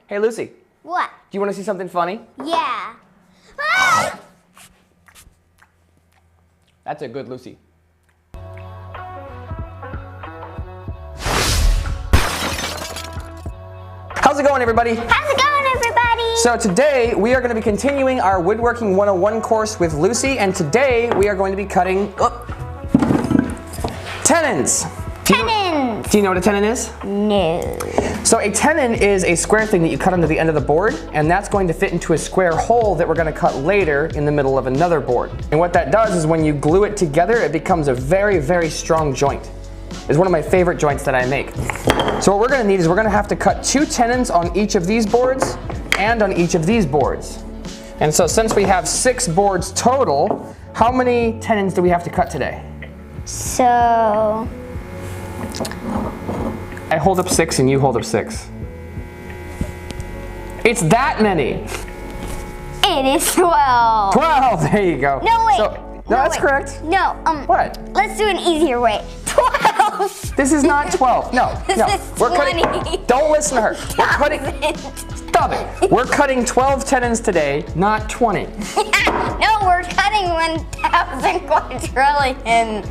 Hey, Lucy. What? Do you want to see something funny? Yeah. Ah! That's a good Lucy. How's it going, everybody? How's it going, everybody? So today we are going to be continuing our Woodworking 101 course with Lucy, and today we are going to be cutting tenons. Tenons. Do you know what a tenon is? No. So a tenon is a square thing that you cut onto the end of the board, and that's going to fit into a square hole that we're going to cut later in the middle of another board. And what that does is when you glue it together, it becomes a very, very strong joint. It's one of my favorite joints that I make. So what we're going to need is we're going to have to cut 2 tenons on each of these boards and on each of these boards. And so since we have 6 boards total, how many tenons do we have to cut today? So... I hold up 6 and you hold up 6. It's that many. It is 12. 12, there you go. No, wait. No, that's wait. correct. No, What? let's do an easier way. 12. This is not 12. No, This no. is We're 20. cutting. Don't listen to her. We're cutting. Stop it. We're cutting 12 tenons today, not 20. No, we're cutting 1,000 quadrillion.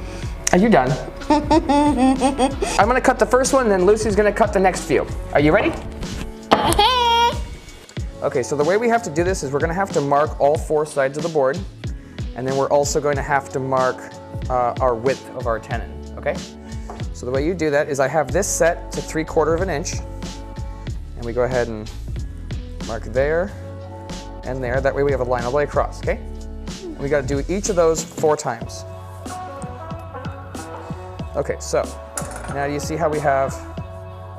Are you done? I'm gonna cut the first one, and then Lucy's gonna cut the next few. Are you ready? Okay, so the way we have to do this is we're gonna have to mark all 4 sides of the board, and then we're also going to have to mark our width of our tenon, okay? So the way you do that is I have this set to 3/4 of an inch, and we go ahead and mark there and there. That way we have a line all the way across, okay? And we gotta do each of those 4 times. Okay, so now you see how we have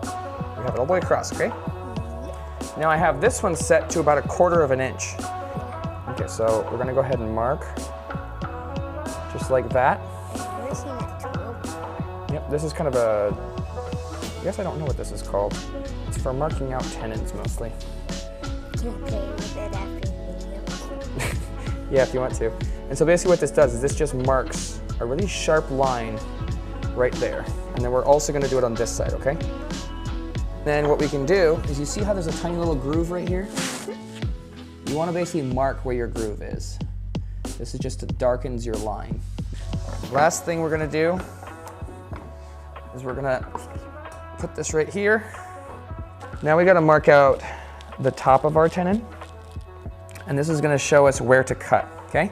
it all the way across, okay? Now I have this one set to about 1/4 of an inch. Okay, so we're gonna go ahead and mark just like that. Yep, this is kind of a, I guess I don't know what this is called. It's for marking out tenons mostly. Can you play with it after the video? Yeah, if you want to. And so basically what this does is this just marks a really sharp line right there. And then we're also gonna do it on this side, okay? Then what we can do is you see how there's a tiny little groove right here? You wanna basically mark where your groove is. This is just darkens your line. Last thing we're gonna do is we're gonna put this right here. Now we gotta mark out the top of our tenon. And this is gonna show us where to cut, okay?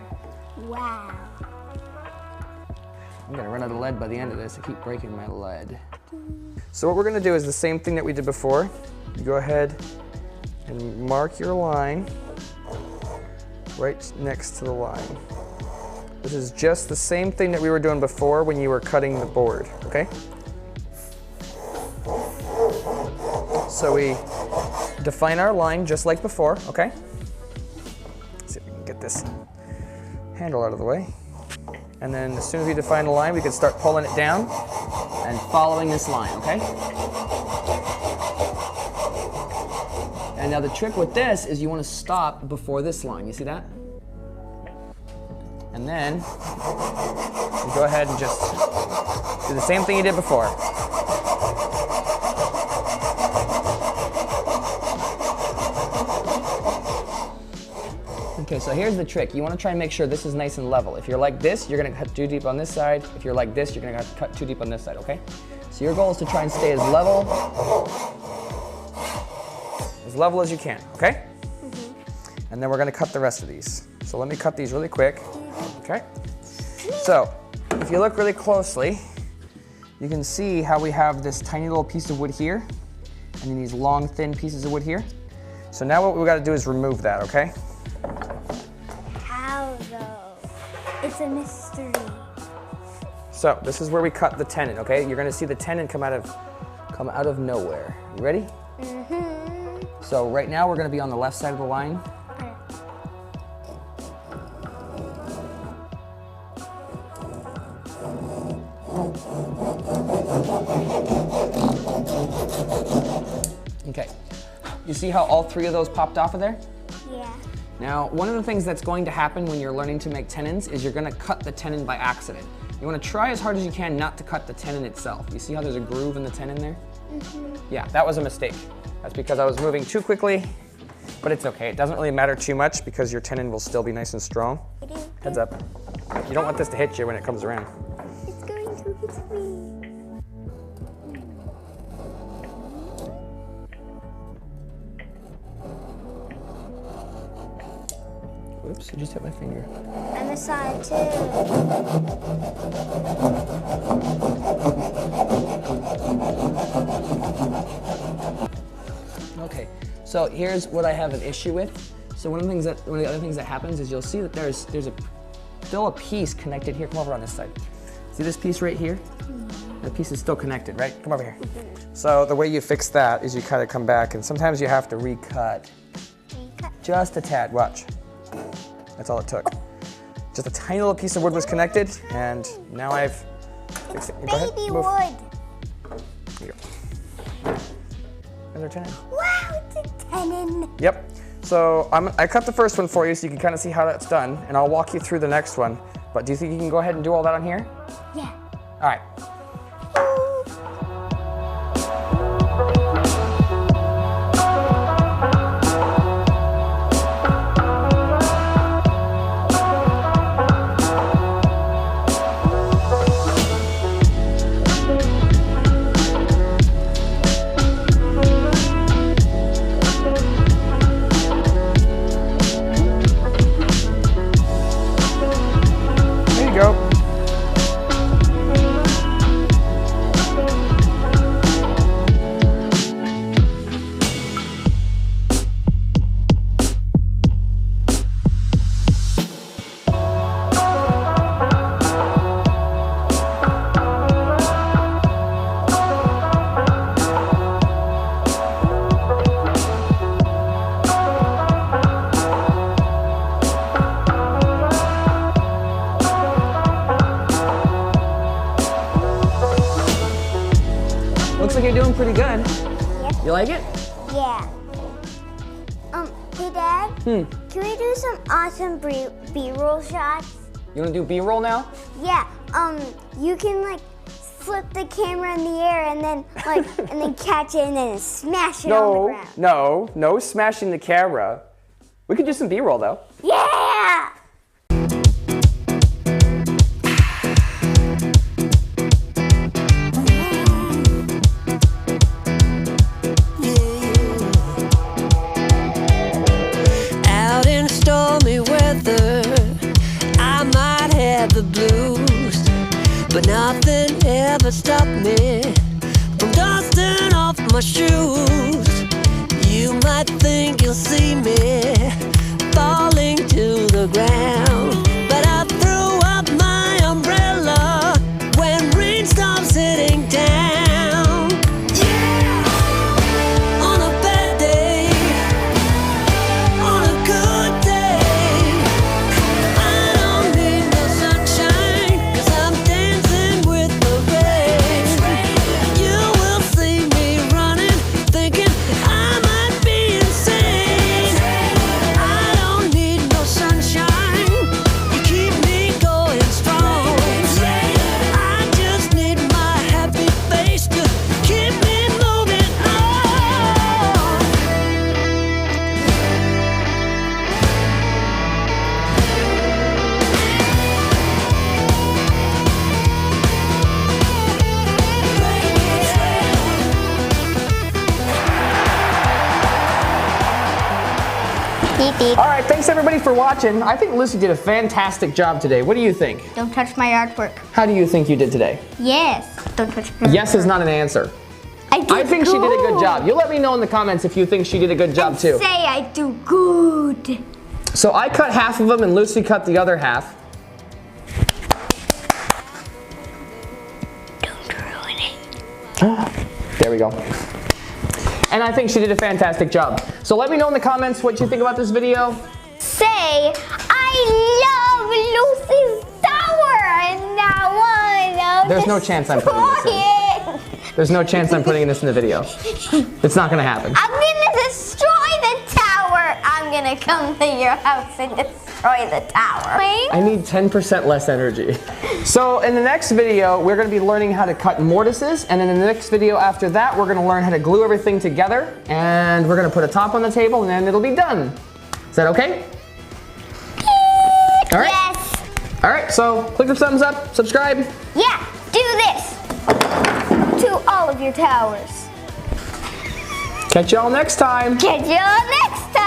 Wow. I'm gonna run out of lead by the end of this. I keep breaking my lead. So what we're gonna do is the same thing that we did before. You go ahead and mark your line right next to the line. This is just the same thing that we were doing before when you were cutting the board, okay? So we define our line just like before, okay? Let's see if we can get this handle out of the way. And then as soon as we define the line, we can start pulling it down and following this line, okay? And now the trick with this is you want to stop before this line. You see that? And then you go ahead and just do the same thing you did before. Okay, so here's the trick. You want to try and make sure this is nice and level. If you're like this, you're going to cut too deep on this side. If you're like this, you're going to cut too deep on this side, okay? So your goal is to try and stay as level as you can, okay? And then we're going to cut the rest of these. So let me cut these really quick, okay? So if you look really closely, you can see how we have this tiny little piece of wood here, and then these long, thin pieces of wood here. So now what we got to do is remove that, okay? How though? It's a mystery. So this is where we cut the tenon, okay? You're gonna see the tenon come out of nowhere. You ready? Mm-hmm. So right now we're gonna be on the left side of the line. Okay. You see how all 3 of those popped off of there? Yeah. Now, one of the things that's going to happen when you're learning to make tenons is you're gonna cut the tenon by accident. You wanna try as hard as you can not to cut the tenon itself. You see how there's a groove in the tenon there? Mm-hmm. Yeah, that was a mistake. That's because I was moving too quickly, but it's okay. It doesn't really matter too much because your tenon will still be nice and strong. Heads up. You don't want this to hit you when it comes around. It's going to hit me. Whoops, I just hit my finger. On the side too. Okay, so here's what I have an issue with. So one of the other things that happens is you'll see that there's still a piece connected here. Come over on this side. See this piece right here? That piece is still connected, right? Come over here. So the way you fix that is you kind of come back, and sometimes you have to recut. Just a tad, watch. That's all it took. Just a tiny little piece of wood was connected, and now I've fixed it. Go ahead, Baby move. wood. There you go. There's our tenon. Wow, it's a tenon. Yep. So I cut the first one for you so you can kind of see how that's done, and I'll walk you through the next one. But do you think you can go ahead and do all that on here? Yeah. All right. Looks like you're doing pretty good. Yep. You like it? Yeah. Hey Dad. Can we do some awesome B-roll shots? You want to do B-roll now? Yeah. You can like flip the camera in the air and then like and then catch it and then smash it on the ground. No smashing the camera. We could do some B-roll though. Yeah. But nothing ever stopped me from dusting off my shoes. You might think you'll see me falling to the ground, but I threw up my umbrella when rain stops hitting down. Yeah! On a bad day, on a good day, I don't need no sunshine, 'cause I'm dancing with the rain. You will see me running, thinking I might be insane. I don't need no sunshine, you keep me going strong. I just need my happy face to keep me moving on. Beep beep. All right, thanks everybody for watching. I think Lucy did a fantastic job today. What do you think? Don't touch my artwork. How do you think you did today? Yes. Don't touch my Yes is not an answer. I think she did a good job. You let me know in the comments if you think she did a good job too. Say I do good. So I cut half of them and Lucy cut the other half. Don't ruin it. There we go. And I think she did a fantastic job. So let me know in the comments what you think about this video. Say I love Lucy's tower and I wanna There's no chance I'm putting this in. destroy it. There's no chance I'm putting this in the video. It's not gonna happen. I'm gonna destroy the tower. I'm gonna come to your house and destroy the tower. I need 10% less energy. So in the next video, we're gonna be learning how to cut mortises, and in the next video after that, we're gonna learn how to glue everything together, and we're gonna put a top on the table, and then it'll be done. Is that okay? All right. Yes. All right, so click the thumbs up, subscribe. Yeah, do this to all of your towers. Catch y'all next time. Catch you all next time.